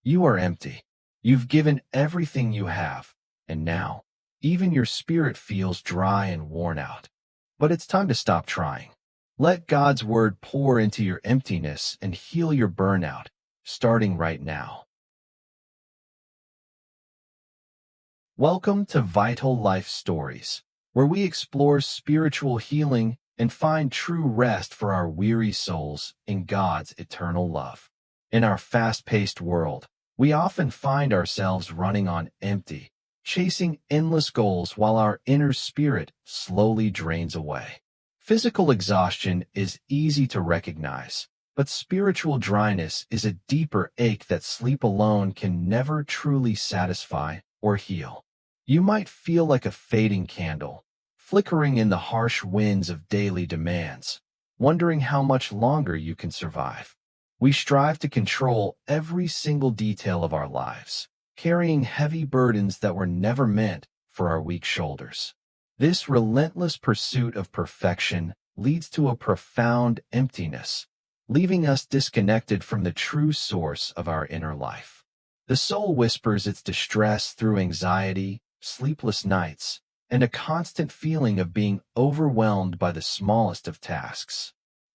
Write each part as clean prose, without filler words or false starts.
You are empty. You've given everything you have, and now, even your spirit feels dry and worn out. But it's time to stop trying. Let God's word pour into your emptiness and heal your burnout, starting right now. Welcome to Vital Life Stories, where we explore spiritual healing and find true rest for our weary souls in God's eternal love. In our fast-paced world, we often find ourselves running on empty, chasing endless goals while our inner spirit slowly drains away. Physical exhaustion is easy to recognize, but spiritual dryness is a deeper ache that sleep alone can never truly satisfy or heal. You might feel like a fading candle, flickering in the harsh winds of daily demands, wondering how much longer you can survive. We strive to control every single detail of our lives, carrying heavy burdens that were never meant for our weak shoulders. This relentless pursuit of perfection leads to a profound emptiness, leaving us disconnected from the true source of our inner life. The soul whispers its distress through anxiety, sleepless nights, and a constant feeling of being overwhelmed by the smallest of tasks.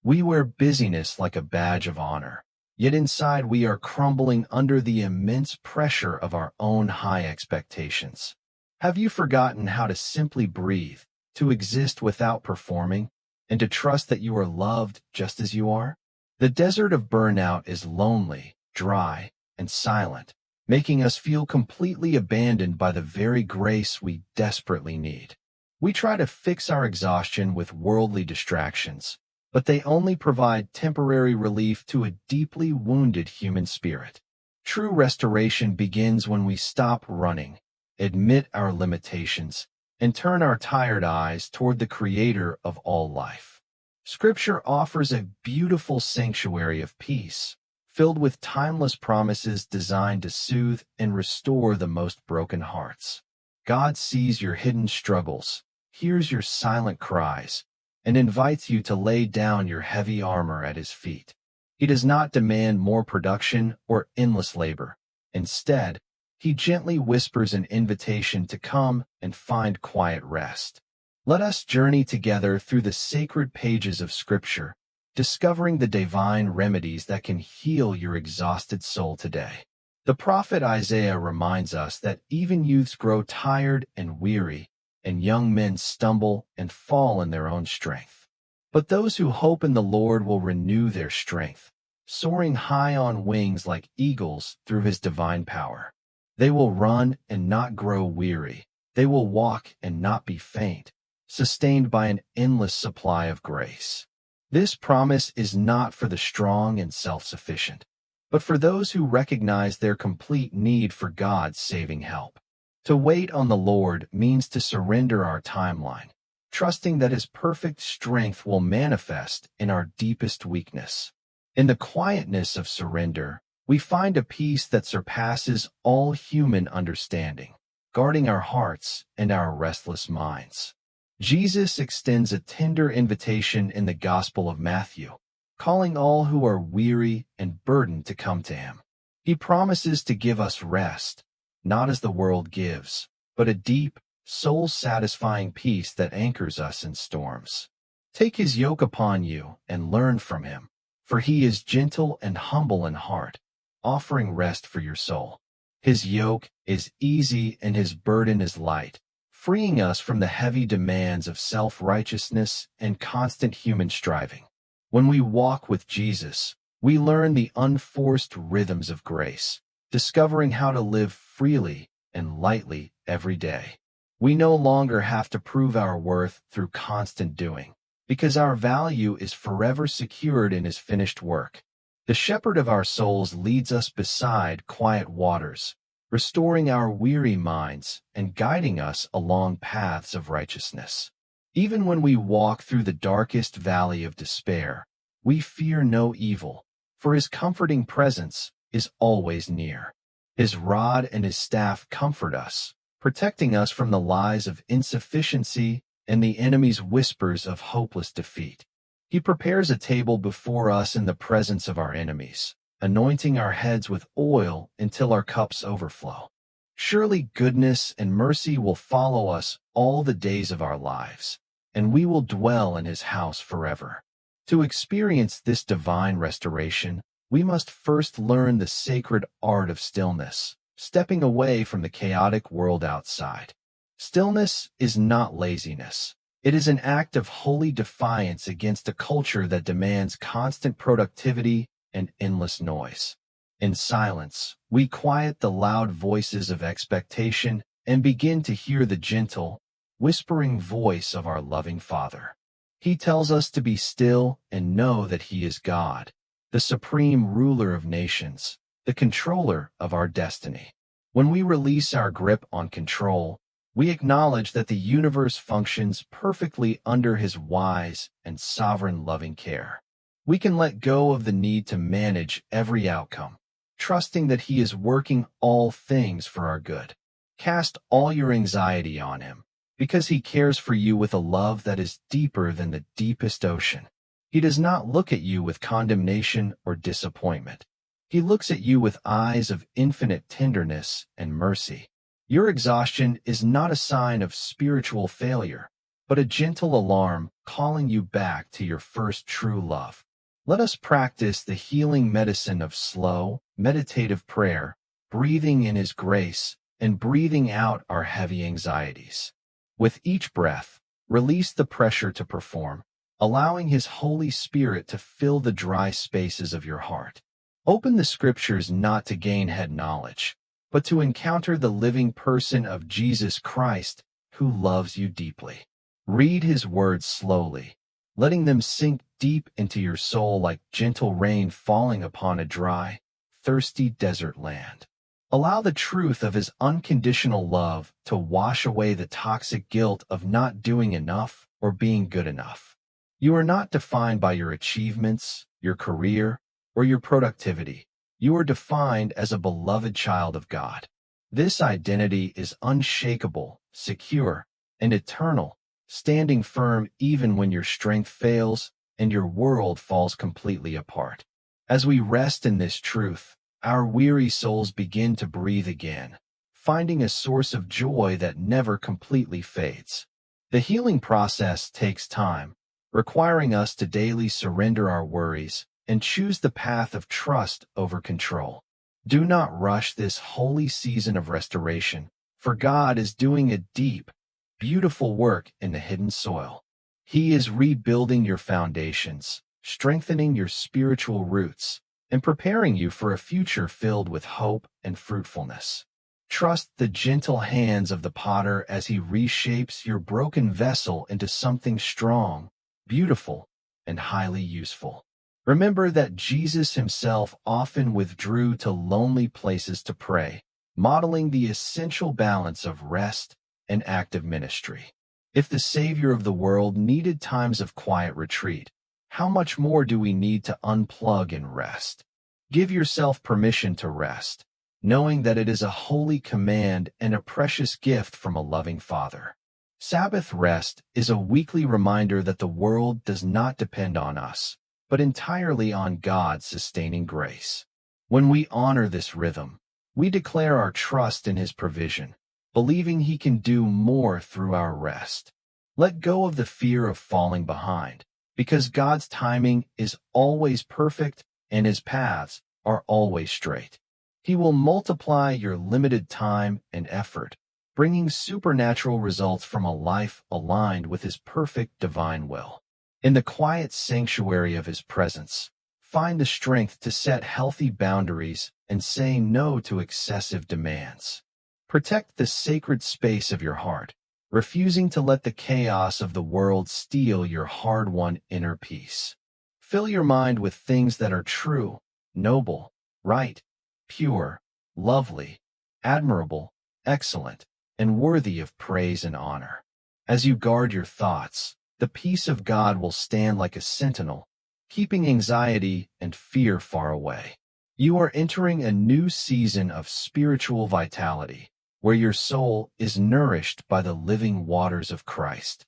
We wear busyness like a badge of honor, yet inside we are crumbling under the immense pressure of our own high expectations. Have you forgotten how to simply breathe, to exist without performing, and to trust that you are loved just as you are? The desert of burnout is lonely, dry, and silent, making us feel completely abandoned by the very grace we desperately need. We try to fix our exhaustion with worldly distractions, but they only provide temporary relief to a deeply wounded human spirit. True restoration begins when we stop running, admit our limitations, and turn our tired eyes toward the Creator of all life. Scripture offers a beautiful sanctuary of peace, filled with timeless promises designed to soothe and restore the most broken hearts. God sees your hidden struggles, hears your silent cries, and invites you to lay down your heavy armor at His feet. He does not demand more production or endless labor. Instead, He gently whispers an invitation to come and find quiet rest. Let us journey together through the sacred pages of Scripture, discovering the divine remedies that can heal your exhausted soul today. The prophet Isaiah reminds us that even youths grow tired and weary, and young men stumble and fall in their own strength. But those who hope in the Lord will renew their strength, soaring high on wings like eagles through His divine power. They will run and not grow weary. They will walk and not be faint, sustained by an endless supply of grace. This promise is not for the strong and self-sufficient, but for those who recognize their complete need for God's saving help. To wait on the Lord means to surrender our timeline, trusting that His perfect strength will manifest in our deepest weakness. In the quietness of surrender, we find a peace that surpasses all human understanding, guarding our hearts and our restless minds. Jesus extends a tender invitation in the Gospel of Matthew, calling all who are weary and burdened to come to Him. He promises to give us rest, not as the world gives, but a deep, soul-satisfying peace that anchors us in storms. Take His yoke upon you and learn from Him, for He is gentle and humble in heart, offering rest for your soul. His yoke is easy and His burden is light, freeing us from the heavy demands of self-righteousness and constant human striving. When we walk with Jesus, we learn the unforced rhythms of grace, discovering how to live freely and lightly every day. We no longer have to prove our worth through constant doing, because our value is forever secured in His finished work. The Shepherd of our souls leads us beside quiet waters, restoring our weary minds and guiding us along paths of righteousness. Even when we walk through the darkest valley of despair, we fear no evil, for His comforting presence is always near. His rod and His staff comfort us, protecting us from the lies of insufficiency and the enemy's whispers of hopeless defeat. He prepares a table before us in the presence of our enemies, anointing our heads with oil until our cups overflow. Surely goodness and mercy will follow us all the days of our lives, and we will dwell in his house forever. To experience this divine restoration, we must first learn the sacred art of stillness, stepping away from the chaotic world outside. Stillness is not laziness. It is an act of holy defiance against a culture that demands constant productivity and endless noise. In silence, we quiet the loud voices of expectation and begin to hear the gentle, whispering voice of our loving Father. He tells us to be still and know that he is God, the supreme ruler of nations, the controller of our destiny. When we release our grip on control, we acknowledge that the universe functions perfectly under his wise and sovereign loving care. We can let go of the need to manage every outcome, trusting that he is working all things for our good. Cast all your anxiety on him, because he cares for you with a love that is deeper than the deepest ocean. He does not look at you with condemnation or disappointment. He looks at you with eyes of infinite tenderness and mercy. Your exhaustion is not a sign of spiritual failure, but a gentle alarm calling you back to your first true love. Let us practice the healing medicine of slow, meditative prayer, breathing in his grace and breathing out our heavy anxieties. With each breath, release the pressure to perform, allowing his Holy Spirit to fill the dry spaces of your heart. Open the scriptures not to gain head knowledge, but to encounter the living person of Jesus Christ who loves you deeply. Read his words slowly, letting them sink deep into your soul like gentle rain falling upon a dry, thirsty desert land. Allow the truth of his unconditional love to wash away the toxic guilt of not doing enough or being good enough. You are not defined by your achievements, your career, or your productivity. You are defined as a beloved child of God. This identity is unshakable, secure, and eternal, standing firm even when your strength fails and your world falls completely apart. As we rest in this truth, our weary souls begin to breathe again, finding a source of joy that never completely fades. The healing process takes time, requiring us to daily surrender our worries and choose the path of trust over control. Do not rush this holy season of restoration, for God is doing a deep, beautiful work in the hidden soil. He is rebuilding your foundations, strengthening your spiritual roots, and preparing you for a future filled with hope and fruitfulness. Trust the gentle hands of the potter as he reshapes your broken vessel into something strong, beautiful, and highly useful. Remember that Jesus himself often withdrew to lonely places to pray, modeling the essential balance of rest and active ministry. If the Savior of the world needed times of quiet retreat, how much more do we need to unplug and rest? Give yourself permission to rest, knowing that it is a holy command and a precious gift from a loving Father. Sabbath rest is a weekly reminder that the world does not depend on us, but entirely on God's sustaining grace. When we honor this rhythm, we declare our trust in his provision, believing he can do more through our rest. Let go of the fear of falling behind, because God's timing is always perfect and his paths are always straight. He will multiply your limited time and effort, bringing supernatural results from a life aligned with his perfect divine will. In the quiet sanctuary of his presence, find the strength to set healthy boundaries and say no to excessive demands. Protect the sacred space of your heart, refusing to let the chaos of the world steal your hard-won inner peace. Fill your mind with things that are true, noble, right, pure, lovely, admirable, excellent, and worthy of praise and honor. As you guard your thoughts, the peace of God will stand like a sentinel, keeping anxiety and fear far away. You are entering a new season of spiritual vitality, where your soul is nourished by the living waters of Christ.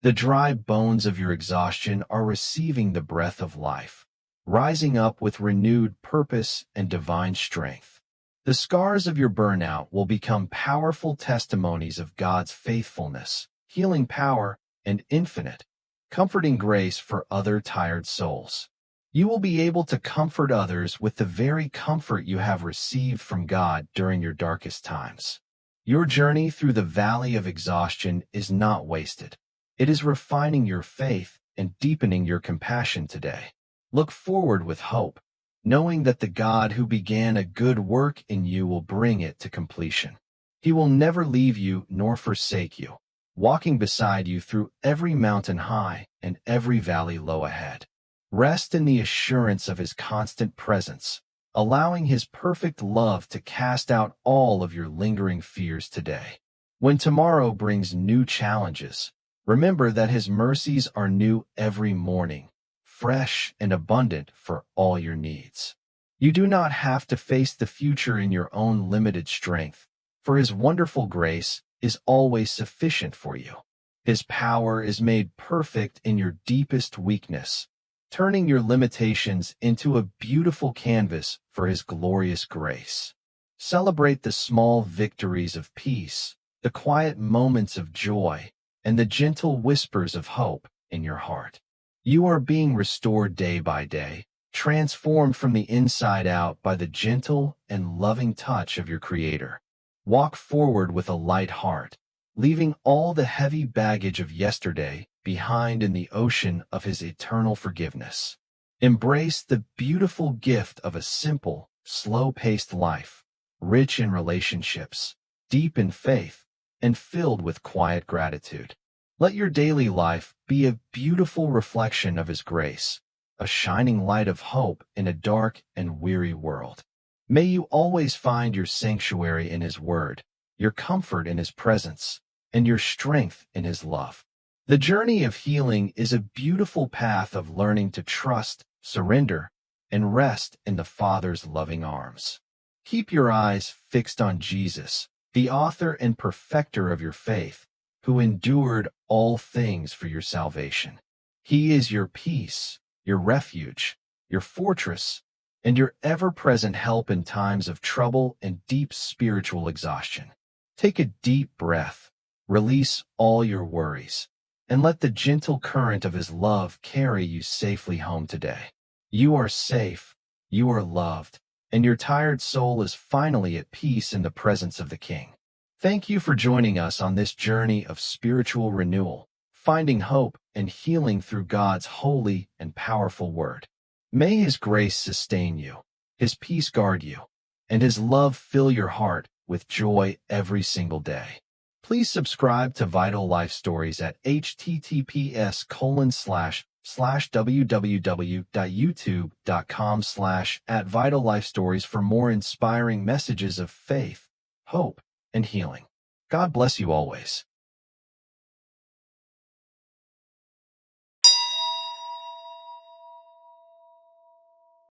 The dry bones of your exhaustion are receiving the breath of life, rising up with renewed purpose and divine strength. The scars of your burnout will become powerful testimonies of God's faithfulness, healing power, and infinite, comforting grace for other tired souls. You will be able to comfort others with the very comfort you have received from God during your darkest times. Your journey through the valley of exhaustion is not wasted. It is refining your faith and deepening your compassion today. Look forward with hope, knowing that the God who began a good work in you will bring it to completion. He will never leave you nor forsake you, walking beside you through every mountain high and every valley low ahead. Rest in the assurance of His constant presence, allowing His perfect love to cast out all of your lingering fears today. When tomorrow brings new challenges, remember that His mercies are new every morning, fresh and abundant for all your needs. You do not have to face the future in your own limited strength, for His wonderful grace is always sufficient for you. His power is made perfect in your deepest weakness, turning your limitations into a beautiful canvas for His glorious grace. Celebrate the small victories of peace, the quiet moments of joy, and the gentle whispers of hope in your heart. You are being restored day by day, transformed from the inside out by the gentle and loving touch of your Creator. Walk forward with a light heart, leaving all the heavy baggage of yesterday behind in the ocean of His eternal forgiveness. Embrace the beautiful gift of a simple, slow-paced life, rich in relationships, deep in faith, and filled with quiet gratitude. Let your daily life be a beautiful reflection of His grace, a shining light of hope in a dark and weary world. May you always find your sanctuary in His Word, your comfort in His presence, and your strength in His love. The journey of healing is a beautiful path of learning to trust, surrender, and rest in the Father's loving arms. Keep your eyes fixed on Jesus, the author and perfecter of your faith, who endured all things for your salvation. He is your peace, your refuge, your fortress, and your ever-present help in times of trouble and deep spiritual exhaustion. Take a deep breath, release all your worries, and let the gentle current of His love carry you safely home today. You are safe, you are loved, and your tired soul is finally at peace in the presence of the King. Thank you for joining us on this journey of spiritual renewal, finding hope and healing through God's holy and powerful Word. May His grace sustain you, His peace guard you, and His love fill your heart with joy every single day. Please subscribe to Vital Life Stories at https://www.youtube.com/@vitallifestories for more inspiring messages of faith, hope, and healing. God bless you always.